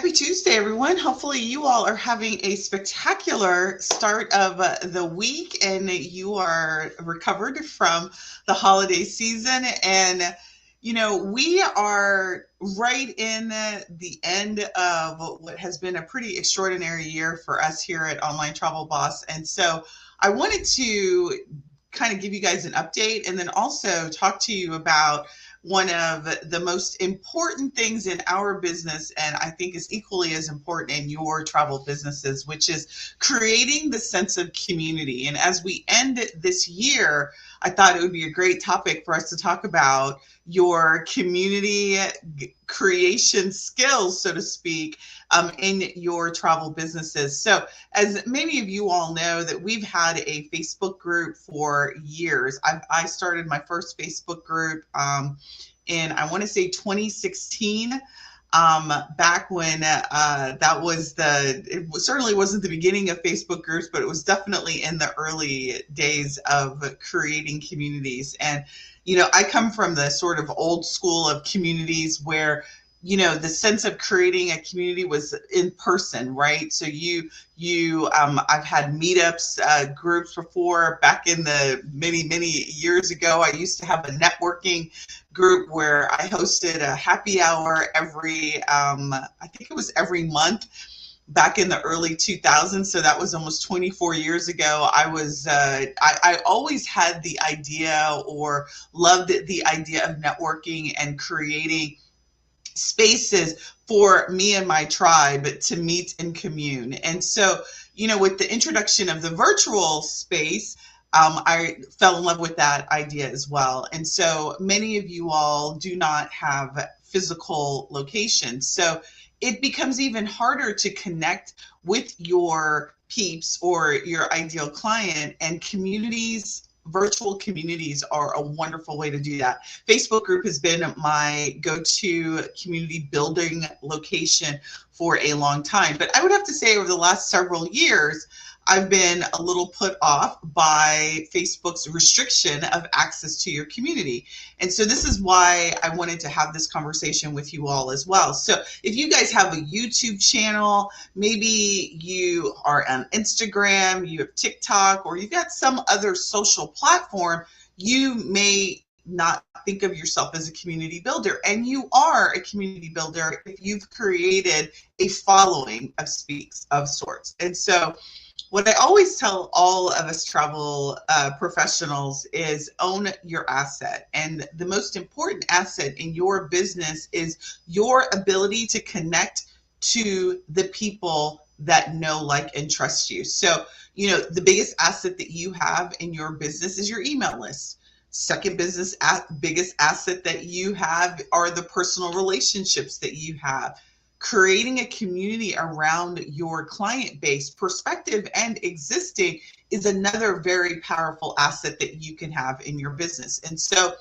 Happy Tuesday, everyone. Hopefully you all are having a spectacular start of the week and you are recovered from the holiday season. And, we are right in the end of what has been a pretty extraordinary year for us here at Online Travel Boss. And so I wanted to kind of give you guys an update and then also talk to you about one of the most important things in our business, and I think is equally as important in your travel businesses, which is creating the sense of community. And as we end this year, I thought it would be a great topic for us to talk about your community creation skills, so to speak, in your travel businesses. So as many of you all know, that we've had a Facebook group for years. I started my first Facebook group in, I want to say 2016, back when it certainly wasn't the beginning of Facebook groups, but it was definitely in the early days of creating communities. And, I come from the sort of old school of communities where the sense of creating a community was in person, right? So I've had meetups, groups before. Back in the many years ago, I used to have a networking group where I hosted a happy hour every, I think it was every month, back in the early 2000s. So that was almost 24 years ago. I always had the idea, or loved the idea, of networking and creating spaces for me and my tribe to meet and commune. And so, with the introduction of the virtual space, I fell in love with that idea as well. And so many of you all do not have physical locations. So it becomes even harder to connect with your peeps or your ideal client, and virtual communities are a wonderful way to do that. Facebook group has been my go-to community building location for a long time. But I would have to say over the last several years, I've been a little put off by Facebook's restriction of access to your community. And so this is why I wanted to have this conversation with you all as well. So if you guys have a YouTube channel, maybe you are on Instagram, you have TikTok, or you've got some other social platform, you may not think of yourself as a community builder. And you are a community builder if you've created a following of sorts. And so what I always tell all of us travel professionals is own your asset. And the most important asset in your business is your ability to connect to the people that know, like, and trust you. So, the biggest asset that you have in your business is your email list. Second biggest asset that you have are the personal relationships that you have. Creating a community around your client base, prospective and existing, is another very powerful asset that you can have in your business. And so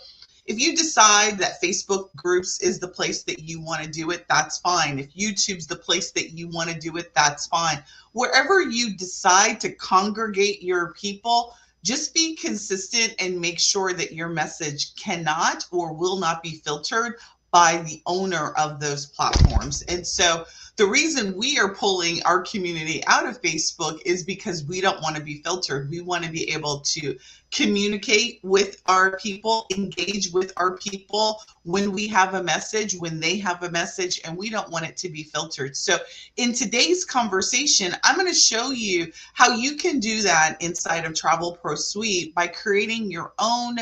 if you decide that Facebook groups is the place that you want to do it, that's fine. If YouTube's the place that you want to do it, that's fine. Wherever you decide to congregate your people, just be consistent and make sure that your message cannot or will not be filtered by the owner of those platforms. And so the reason we are pulling our community out of Facebook is because we don't want to be filtered. We want to be able to communicate with our people, engage with our people when we have a message, when they have a message, and we don't want it to be filtered. So in today's conversation, I'm going to show you how you can do that inside of Travel Pro Suite by creating your own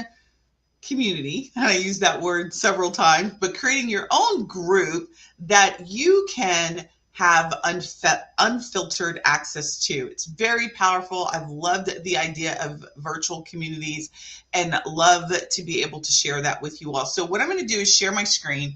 community, and I use that word several times, but creating your own group that you can have unfiltered access to. It's very powerful. I've loved the idea of virtual communities and love to be able to share that with you all. So what I'm going to do is share my screen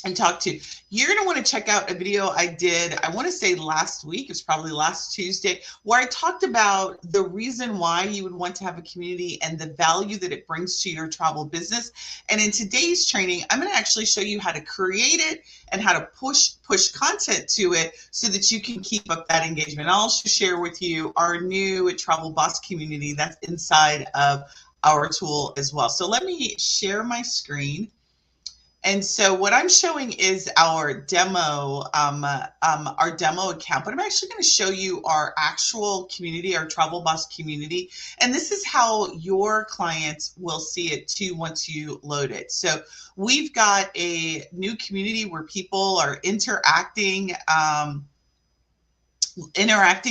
and talk to you. You're going to want to check out a video I did, I want to say last week, it's probably last Tuesday, where I talked about the reason why you would want to have a community and the value that it brings to your travel business. And in today's training, I'm going to actually show you how to create it and how to push content to it so that you can keep up that engagement. I'll also share with you our new Travel Boss community that's inside of our tool as well. So let me share my screen. And so what I'm showing is our demo account, but I'm actually going to show you our actual community, our Travel Boss community. And this is how your clients will see it too once you load it. So we've got a new community where people are interacting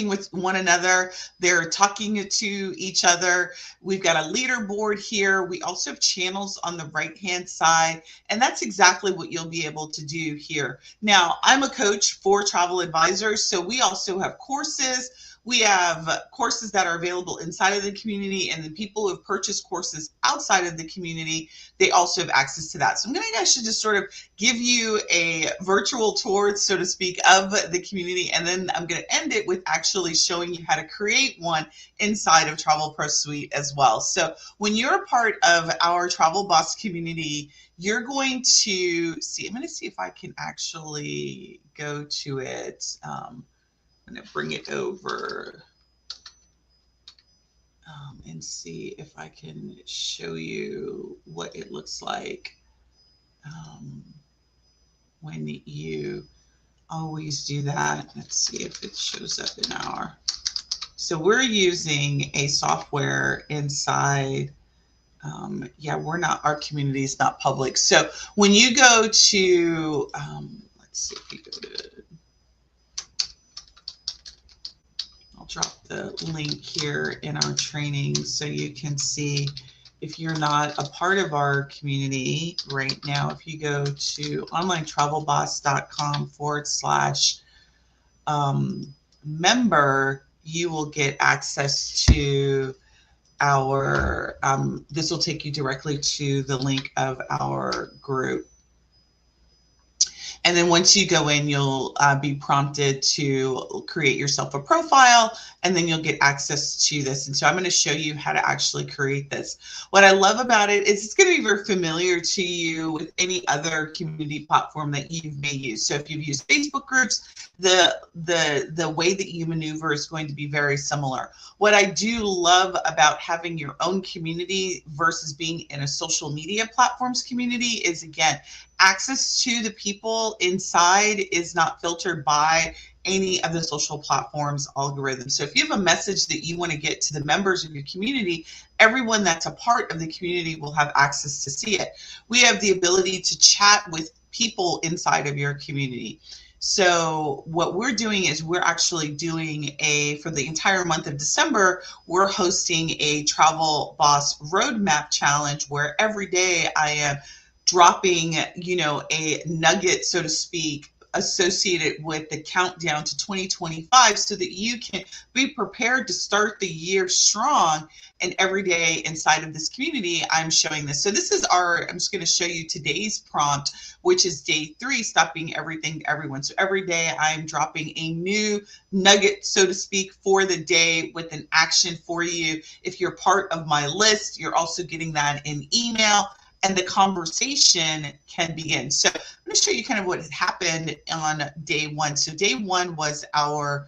with one another. They're talking to each other. We've got a leaderboard here. We also have channels on the right-hand side, and that's exactly what you'll be able to do here. Now, I'm a coach for travel advisors, so we also have courses. We have courses that are available inside of the community, and the people who have purchased courses outside of the community, they also have access to that. So I'm going to actually just sort of give you a virtual tour, so to speak, of the community, and then I'm going to end it with actually showing you how to create one inside of Travel Pro Suite as well. So when you're a part of our Travel Boss community, you're going to see, I'm going to see if I can actually go to it. I'm going to bring it over and see if I can show you what it looks like when you always do that. Let's see if it shows up in our. So we're using a software inside. Yeah, our community is not public. So when you go to, let's see if you go to, drop the link here in our training so you can see if you're not a part of our community right now. If you go to onlinetravelboss.com/member, you will get access to our, this will take you directly to the link of our group. And then once you go in, you'll be prompted to create yourself a profile, and then you'll get access to this. And so I'm going to show you how to actually create this. What I love about it is it's going to be very familiar to you with any other community platform that you may use. So if you've used Facebook groups, the way that you maneuver is going to be very similar. What I do love about having your own community versus being in a social media platforms community is, again, access to the people inside is not filtered by any of the social platforms algorithms. So if you have a message that you want to get to the members of your community, everyone that's a part of the community will have access to see it. We have the ability to chat with people inside of your community. So what we're doing is we're actually doing for the entire month of December, we're hosting a Travel Boss Roadmap Challenge where every day I am dropping, a nugget, so to speak, associated with the countdown to 2025 so that you can be prepared to start the year strong. And every day inside of this community, I'm showing this. So this is I'm just going to show you today's prompt, which is day 3, stop being everything to everyone. So every day I'm dropping a new nugget, so to speak, for the day with an action for you. If you're part of my list, you're also getting that in email, and the conversation can begin. So I'm going to show you kind of what has happened on day 1. So day 1 was our,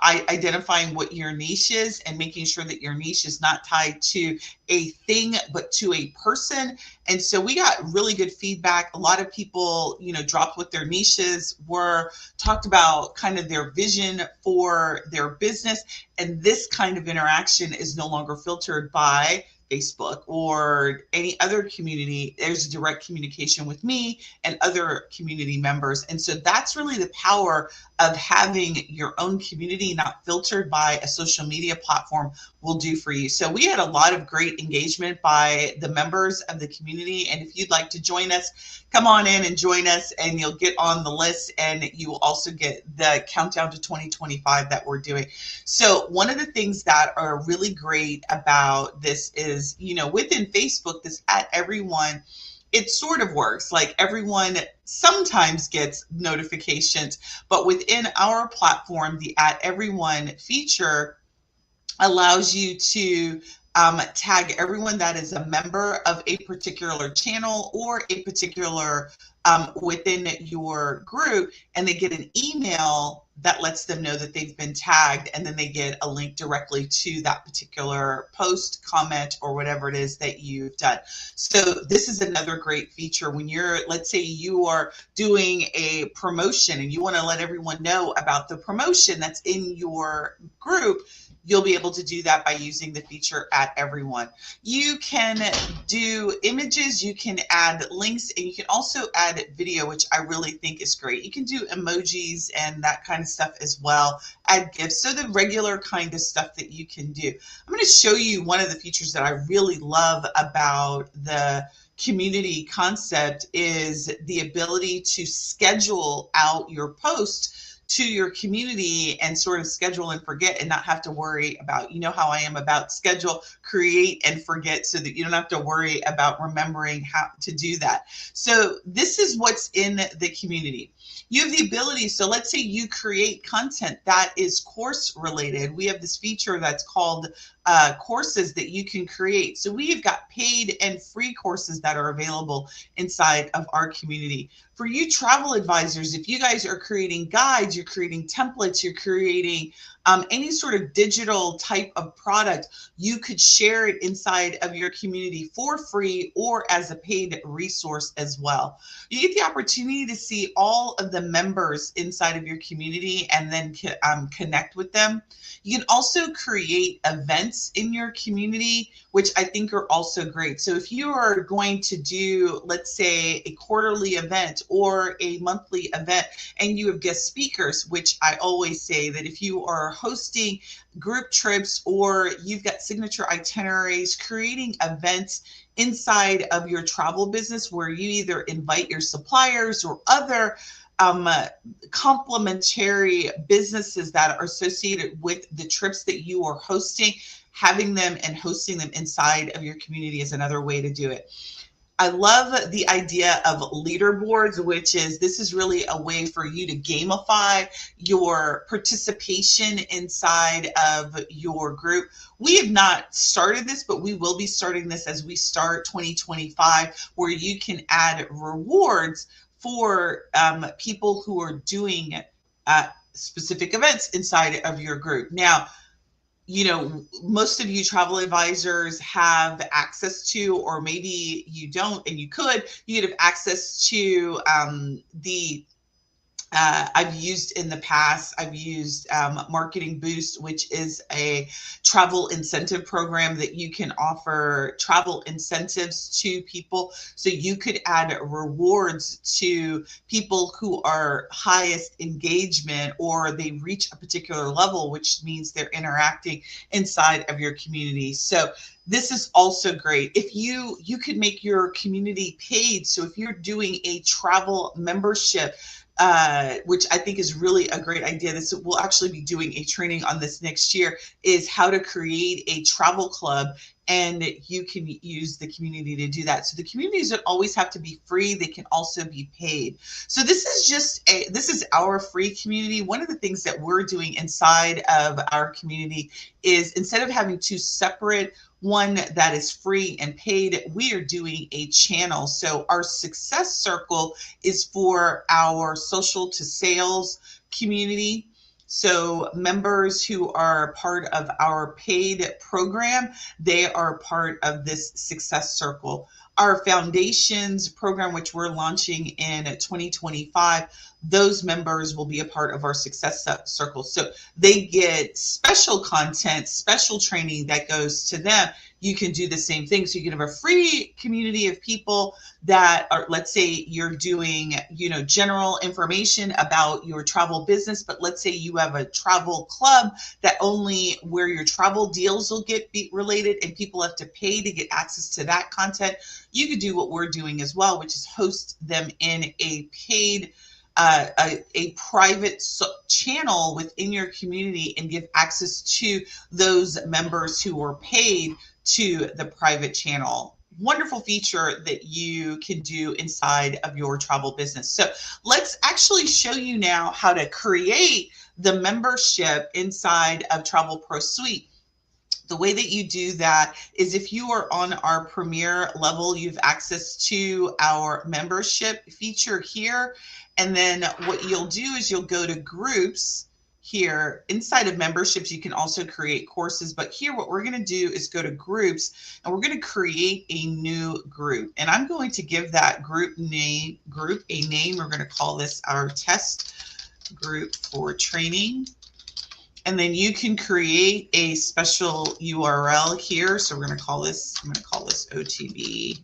identifying what your niche is and making sure that your niche is not tied to a thing, but to a person. And so we got really good feedback. A lot of people, dropped what their niches were, talked about kind of their vision for their business. And this kind of interaction is no longer filtered by Facebook or any other community. There's direct communication with me and other community members. And so that's really the power of having your own community, not filtered by a social media platform, will do for you. So we had a lot of great engagement by the members of the community. And if you'd like to join us, come on in and join us, and you'll get on the list, and you will also get the countdown to 2025 that we're doing. So one of the things that are really great about this is, within Facebook, this @everyone, it sort of works like everyone sometimes gets notifications, but within our platform, the @everyone feature allows you to tag everyone that is a member of a particular channel or a particular within your group, and they get an email that lets them know that they've been tagged, and then they get a link directly to that particular post, comment, or whatever it is that you've done. So this is another great feature when you're, let's say you are doing a promotion and you want to let everyone know about the promotion that's in your group. You'll be able to do that by using the feature at everyone. You can do images, you can add links, and you can also add video, which I really think is great. You can do emojis and that kind of stuff as well, add GIFs, so the regular kind of stuff that you can do. I'm going to show you one of the features that I really love about the community concept is the ability to schedule out your post to your community and sort of schedule and forget and not have to worry about, you know how I am about schedule, create and forget, so that you don't have to worry about remembering how to do that. So this is what's in the community. You have the ability, so let's say you create content that is course related. We have this feature that's called courses that you can create. So we've got paid and free courses that are available inside of our community. For you travel advisors, if you guys are creating guides, you're creating templates, you're creating any sort of digital type of product, you could share it inside of your community for free or as a paid resource as well. You get the opportunity to see all of the members inside of your community and then connect with them. You can also create events in your community, which I think are also great. So if you are going to do, let's say, a quarterly event or a monthly event, and you have guest speakers, which I always say that if you are hosting group trips or you've got signature itineraries, creating events inside of your travel business where you either invite your suppliers or other complementary businesses that are associated with the trips that you are hosting, having them and hosting them inside of your community is another way to do it. I love the idea of leaderboards, which is, this is really a way for you to gamify your participation inside of your group. We have not started this, but we will be starting this as we start 2025, where you can add rewards for people who are doing specific events inside of your group. Now, you know, most of you travel advisors have access to, or maybe you don't and you could have access to I've used in the past, I've used Marketing Boost, which is a travel incentive program that you can offer travel incentives to people. So you could add rewards to people who are highest engagement, or they reach a particular level, which means they're interacting inside of your community. So this is also great. If you could make your community paid. So if you're doing a travel membership, which I think is really a great idea. This, we'll actually be doing a training on this next year, is how to create a travel club, and you can use the community to do that. So the communities don't always have to be free. They can also be paid. So this is our free community. One of the things that we're doing inside of our community is, instead of having two separate, one that is free and paid, we are doing a channel. So our success circle is for our social to sales community. So members who are part of our paid program, they are part of this success circle. Our foundations program, which we're launching in 2025, those members will be a part of our success circle. So they get special content, special training that goes to them. You can do the same thing. So you can have a free community of people that are, let's say you're doing, you know, general information about your travel business, but let's say you have a travel club that only where your travel deals will get related and people have to pay to get access to that content. You could do what we're doing as well, which is host them in a paid a private channel within your community and give access to those members who are paid to the private channel. Wonderful feature that you can do inside of your travel business. So let's actually show you now how to create the membership inside of Travel Pro Suite. The way that you do that is if you are on our Premier level, you have access to our membership feature here. And then what you'll do is you'll go to groups here. Inside of memberships, you can also create courses. But here, what we're going to do is go to groups, and we're going to create a new group. And I'm going to give that group a name. We're going to call this our test group for training. And then you can create a special URL here. So we're going to call this, I'm going to call this OTB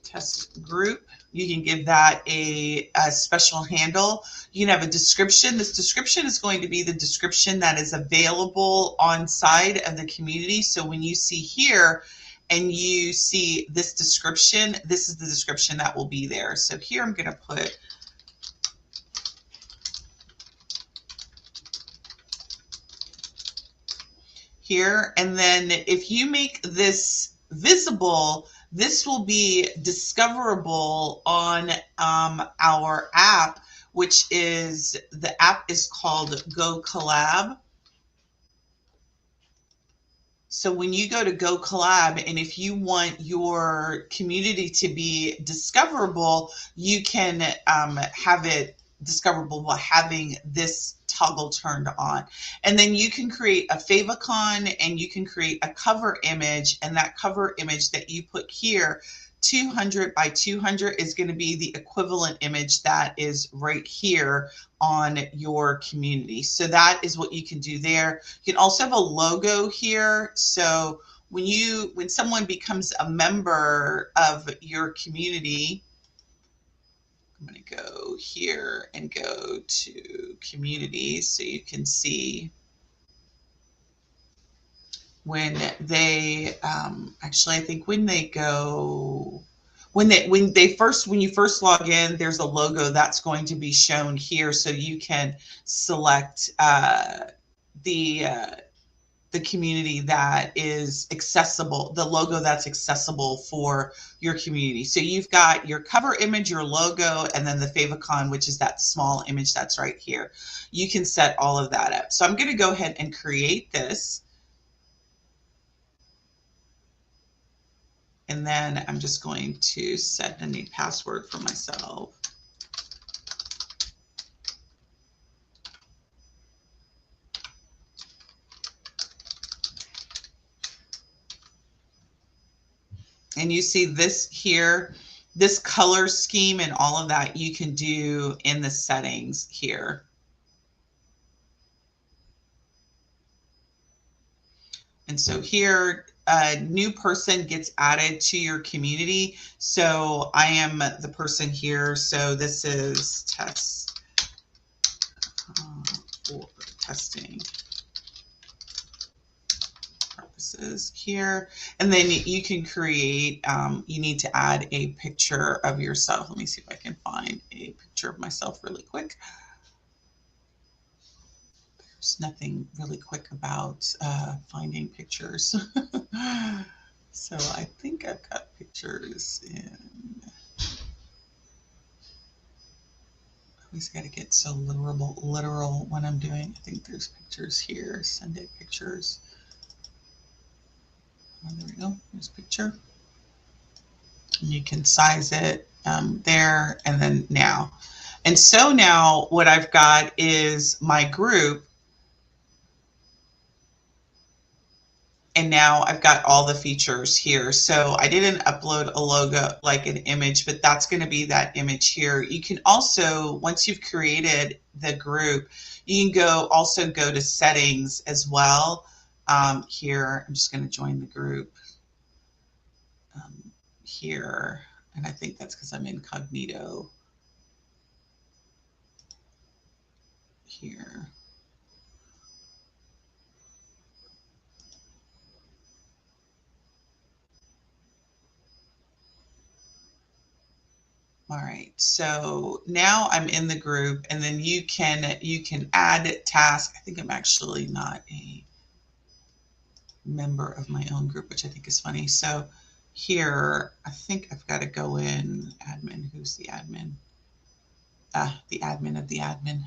test group. You can give that a special handle. You can have a description. This description is going to be the description that is available on side of the community. So when you see here and you see this description, this is the description that will be there. So here I'm going to put here, and then if you make this visible, this will be discoverable on our app, which is, the app is called Go Collab. So when you go to Go Collab, and if you want your community to be discoverable, you can have it discoverable by having this toggle turned on. And then you can create a favicon, and you can create a cover image, and that cover image that you put here, 200 by 200, is going to be the equivalent image that is right here on your community. So that is what you can do there. You can also have a logo here. So when someone becomes a member of your community, I'm going to go here and go to communities so you can see when they actually, I think when they go, when you first log in, there's a logo that's going to be shown here, so you can select the community that is accessible, the logo that's accessible for your community. So you've got your cover image, your logo, and then the favicon, which is that small image that's right here. You can set all of that up. So I'm going to go ahead and create this. And then I'm just going to set a new password for myself. And you see this here, this color scheme and all of that you can do in the settings here. And so here, a new person gets added to your community. So I am the person here. So this is test for testing purposes here. And then you can create, you need to add a picture of yourself. Let me see if I can find a picture of myself really quick. There's nothing really quick about finding pictures. So I think I've got pictures in. I always got to get so literal when I'm doing. I think there's pictures here. Sundey pictures. Oh, there we go. There's a picture. And you can size it there and then now. And so now what I've got is my group. And now I've got all the features here. So I didn't upload a logo like an image, but that's going to be that image here. You can also, once you've created the group, you can also go to settings as well. Here, I'm just going to join the group here. And I think that's because I'm incognito here. All right, so now I'm in the group, and then you can add tasks. I think I'm actually not a member of my own group, which I think is funny. So here, I think I've got to go in admin. Who's the admin? the admin of the admin.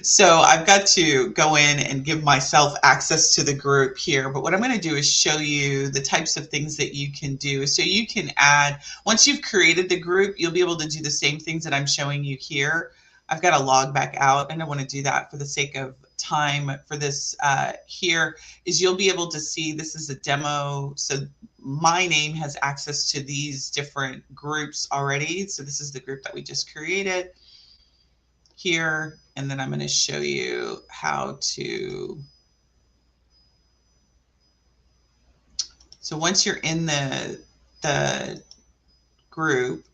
So I've got to go in and give myself access to the group here. But what I'm going to do is show you the types of things that you can do. So you can add, once you've created the group, you'll be able to do the same things that I'm showing you here. I've got to log back out, and I want to do that for the sake of time for this. Here is you'll be able to see this is a demo. So my name has access to these different groups already. So this is the group that we just created here, and then I'm going to show you how to. So once you're in the group,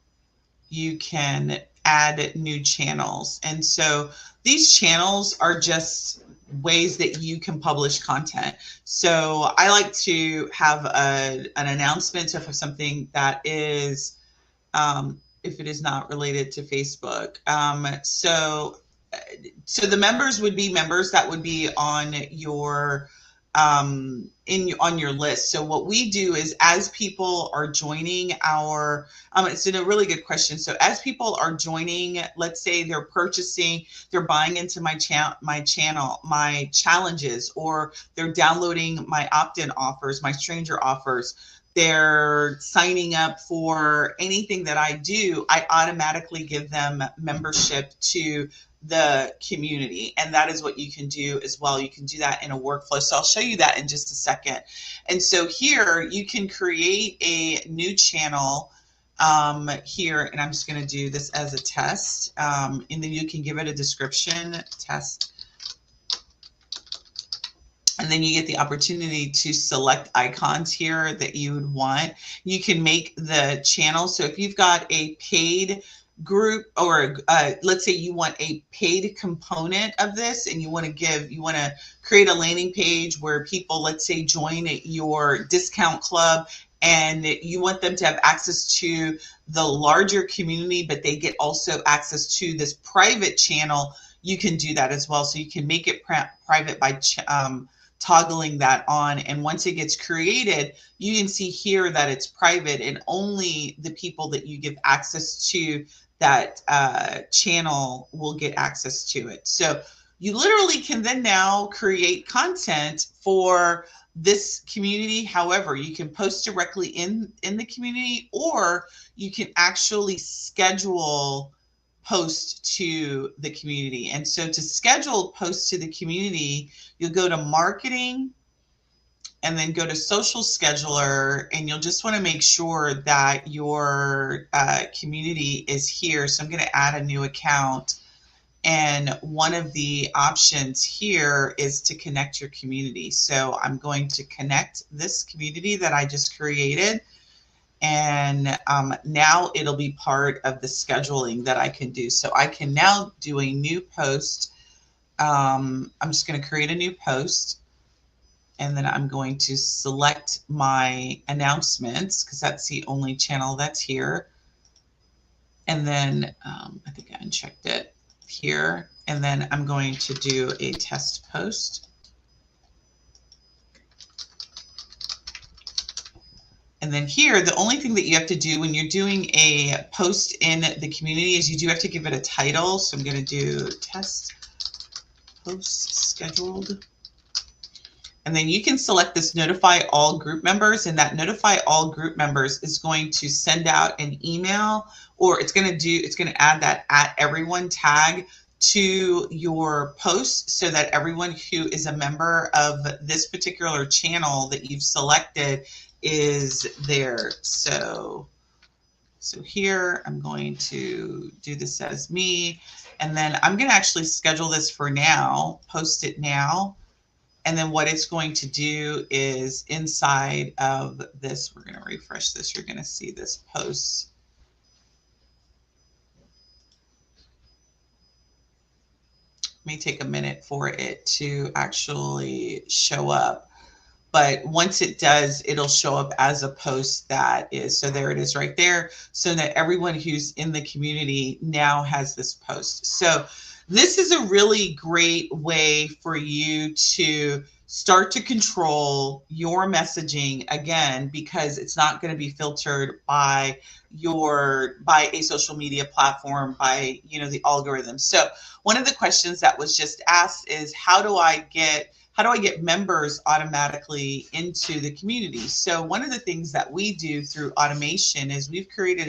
you can add new channels, and so these channels are just ways that you can publish content. So I like to have an announcement of something that is if it is not related to Facebook. So the members would be members that would be on your on your list. So what we do is, as people are joining our, it's a really good question. So as people are joining, let's say they're purchasing, they're buying into my channel, my challenges, or they're downloading my opt-in offers, my stranger offers, they're signing up for anything that I do, I automatically give them membership to the community. And that is what you can do as well. You can do that in a workflow. So I'll show you that in just a second. And so here you can create a new channel here, and I'm just going to do this as a test. And then you can give it a description, test. And then you get the opportunity to select icons here that you would want. You can make the channel. So if you've got a paid group, or let's say you want a paid component of this, and you want to create a landing page where people, let's say, join your discount club, and you want them to have access to the larger community, but they get also access to this private channel, you can do that as well. So you can make it private by toggling that on, and once it gets created, you can see here that it's private, and only the people that you give access to that channel will get access to it. So you literally can then now create content for this community. However, you can post directly in the community, or you can actually schedule post to the community. And so to schedule post to the community, you'll go to marketing and then go to social scheduler, and you'll just want to make sure that your community is here. So I'm going to add a new account, and one of the options here is to connect your community. So I'm going to connect this community that I just created, and now it'll be part of the scheduling that I can do. So I can now do a new post. I'm just going to create a new post, and then I'm going to select my announcements, because that's the only channel that's here. And then I think I unchecked it here. And then I'm going to do a test post. And then here, the only thing that you have to do when you're doing a post in the community is you do have to give it a title. So I'm going to do test post scheduled. And then you can select this notify all group members, and that notify all group members is going to send out an email, or it's going to add that @everyone tag to your post, so that everyone who is a member of this particular channel that you've selected is there. So here I'm going to do this as me, and then I'm going to actually schedule this for now, post it now. And then what it's going to do is inside of this, we're going to refresh this. You're going to see this post. It may take a minute for it to actually show up. But once it does, it'll show up as a post that is, so there it is right there, so that everyone who's in the community now has this post. So this is a really great way for you to start to control your messaging again, because it's not going to be filtered by a social media platform, by the algorithm. So one of the questions that was just asked is, how do I get members automatically into the community? So one of the things that we do through automation is we create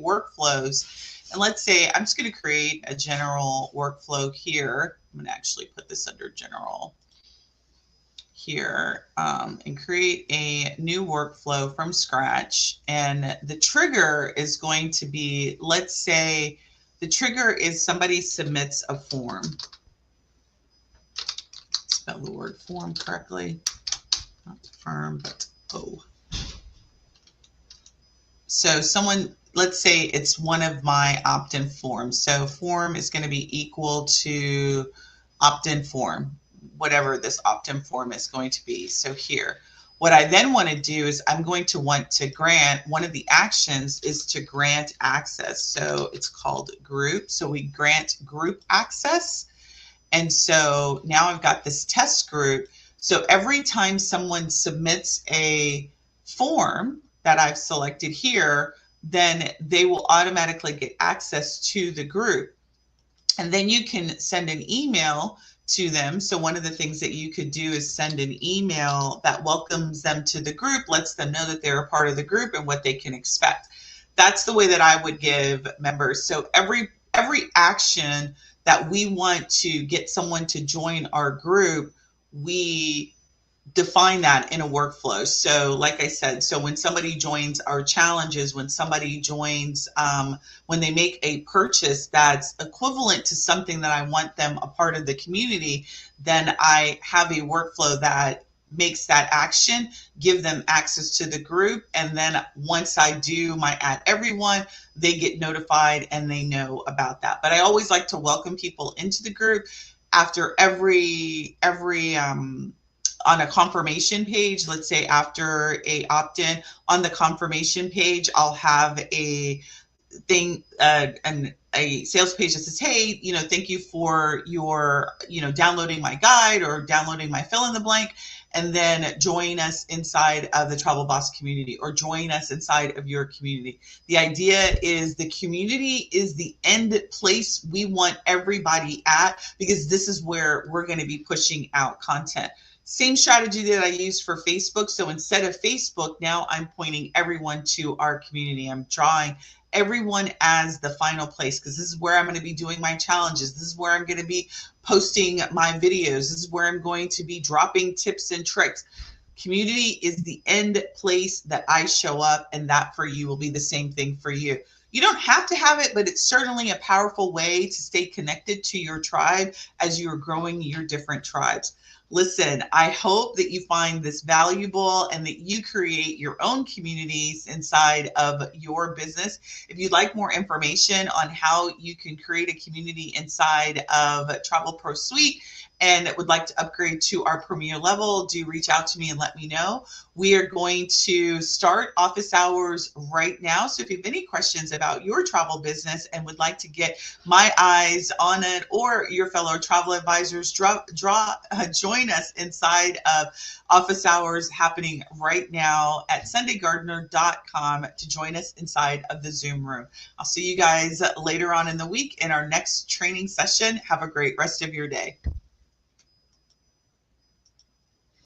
workflows. And let's say I'm just going to create a general workflow here. I'm going to actually put this under general here, and create a new workflow from scratch. And the trigger is going to be, let's say the trigger is somebody submits a form. Spell the word form correctly, not firm, but O. So someone, let's say it's one of my opt-in forms. So form is going to be equal to opt-in form, whatever this opt-in form is going to be. So here, what I then want to do is I'm going to want to grant, one of the actions is to grant access. So it's called group. So we grant group access. And so now I've got this test group. So every time someone submits a form that I've selected here, then they will automatically get access to the group. And then you can send an email to them. So one of the things that you could do is send an email that welcomes them to the group, lets them know that they're a part of the group and what they can expect. That's the way that I would give members. So every action that we want to get someone to join our group, we define that in a workflow. So like I said, so when somebody joins our challenges, when somebody joins, when they make a purchase that's equivalent to something that I want them a part of the community, then I have a workflow that makes that action, give them access to the group. And then once I do my add everyone, they get notified and they know about that. But I always like to welcome people into the group after every on a confirmation page. Let's say after a opt-in, on the confirmation page, I'll have a thing, a sales page that says, hey, thank you for your, downloading my guide or downloading my fill in the blank, and then join us inside of the Travel Boss community, or join us inside of your community. The idea is the community is the end place we want everybody at, because this is where we're going to be pushing out content. Same strategy that I used for Facebook. So instead of Facebook, now I'm pointing everyone to our community. I'm drawing everyone as the final place, because this is where I'm going to be doing my challenges. This is where I'm going to be posting my videos. This is where I'm going to be dropping tips and tricks. Community is the end place that I show up, and that for you will be the same thing for you. You don't have to have it, but it's certainly a powerful way to stay connected to your tribe as you're growing your different tribes. Listen, I hope that you find this valuable and that you create your own communities inside of your business. If you'd like more information on how you can create a community inside of Travel Pro Suite and would like to upgrade to our premier level, do reach out to me and let me know. We are going to start office hours right now. So if you have any questions about your travel business and would like to get my eyes on it, or your fellow travel advisors, join us inside of office hours happening right now at sundeygardner.com to join us inside of the Zoom room. I'll see you guys later on in the week in our next training session. Have a great rest of your day.